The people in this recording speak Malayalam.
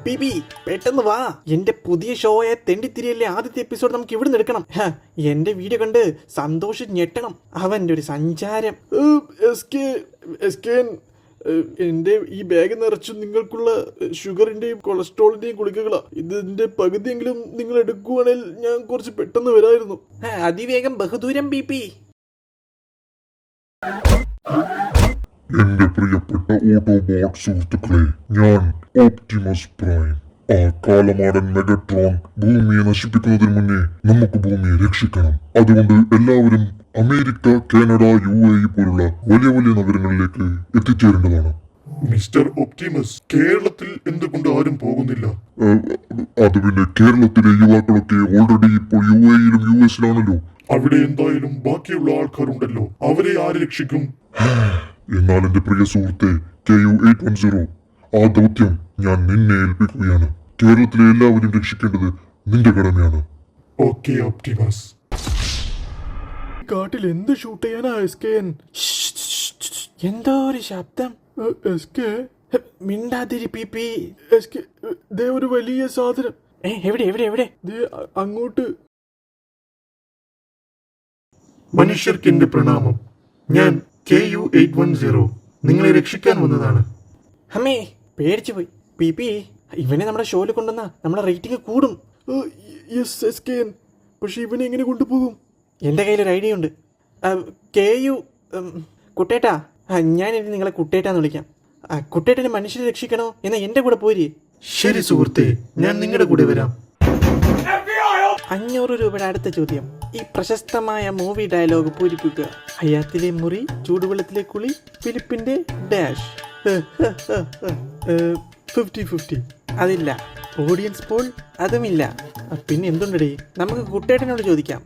ബി പെട്ടെന്ന് വാ. എന്റെ പുതിയ ഷോയെ തെണ്ടിത്തിരിയല്ലേ ആദ്യത്തെ എപ്പിസോഡ് നമുക്ക് ഇവിടെ എടുക്കണം. എന്റെ വീഡിയോ കണ്ട് സന്തോഷം ഞെട്ടണം. അവന്റെ ഒരു സഞ്ചാരം. എന്റെ ഈ ബാഗ് നിറച്ചു നിങ്ങൾക്കുള്ള ഷുഗറിന്റെയും കൊളസ്ട്രോളിന്റെയും ഗുളികകളാ. ഇതിന്റെ പകുതിയെങ്കിലും നിങ്ങൾ എടുക്കുവാണെങ്കിൽ ഞാൻ കുറച്ച് പെട്ടെന്ന് വരായിരുന്നു. അതിവേഗം ബഹുദൂരം ബി. എന്റെ പ്രിയപ്പെട്ട ഓട്ടോബോട്ട് സുഹൃത്തുക്കളെ, ഞാൻ ഓപ്റ്റിമസ് പ്രൈം. ആ കാലമാടൻ മെഗട്രോൺ ഭൂമിയെ നശിപ്പിക്കുന്നതിന് മുന്നേ നമുക്ക് ഭൂമിയെ രക്ഷിക്കണം. അതുകൊണ്ട് എല്ലാവരും അമേരിക്ക, കാനഡ, UAE പോലുള്ള വലിയ വലിയ നഗരങ്ങളിലേക്ക് എത്തിച്ചേരേണ്ടതാണ്. മിസ്റ്റർ ഒപ്റ്റിമസ്, കേരളത്തിൽ എന്തുകൊണ്ട് ആരും പോകുന്നില്ല? അത് പിന്നെ കേരളത്തിലെ യുവാക്കളൊക്കെ ഓൾറെഡി ഇപ്പോൾ UAEയിലും US-ലാണല്ലോ. അവിടെ എന്തായാലും ബാക്കിയുള്ള ആൾക്കാരുണ്ടല്ലോ, അവരെ ആര് രക്ഷിക്കും? എന്നാൽ എന്റെ പ്രിയ സുഹൃത്തെ KU-810, ആ ദൗത്യം ഞാൻ നിന്നെ ഏൽപ്പിക്കുകയാണ്. കേരളത്തിലെ എല്ലാവരും രക്ഷിക്കേണ്ടത് നിന്റെ കടമയാണ്. ഓക്കെ ഒപ്റ്റിമസ്. കാട്ടിൽ എന്ത് ഷൂട്ട് ചെയ്യാനാ SKN? എന്തോ ഒരു ശബ്ദം. മിണ്ടാതിരി പി. ദേ ഒരു വലിയ സാധനം. എവിടെ? ദേ അങ്ങോട്ട്. മനുഷ്യർക്ക് എന്റെ പ്രണാമം. ഞാൻ KU-810 നിങ്ങളെ രക്ഷിക്കാൻ വന്നതാണ്. അമ്മേ, പേടിച്ചു പോയി. പി ഇവനെ നമ്മുടെ ഷോയിൽ കൊണ്ടുവന്നാ നമ്മുടെ റേറ്റിംഗ് കൂടും. SKN, പക്ഷെ ഇവനെ എങ്ങനെ കൊണ്ടുപോകും? എൻ്റെ കയ്യിലൊരു ഐഡിയ ഉണ്ട്. KU കുട്ടേട്ടാ, ഞാൻ ഇനി നിങ്ങളെ കുട്ടേട്ടാന്ന് വിളിക്കാം. കുട്ടേട്ടനെ മനുഷ്യരെ രക്ഷിക്കണോ എന്നാ എൻ്റെ കൂടെ പോരി. ശരി സുഹൃത്തെ, ഞാൻ നിങ്ങളുടെ കൂടെ വരാം. 500 രൂപയുടെ അടുത്ത ചോദ്യം. ഈ പ്രശസ്തമായ മൂവി ഡയലോഗ് പൂരിപ്പിക്കുക. ഹയാത്തിലെ മുറി, ചൂടുവെള്ളത്തിലെ കുളി, ഫിലിപ്പിന്റെ ഡാഷ്. 50-50 അതില്ല. ഓഡിയൻസ് പോൾ അതുമില്ല. പിന്നെ എന്തുണ്ടടി? നമുക്ക് കുട്ടേട്ടനോട് ചോദിക്കാം.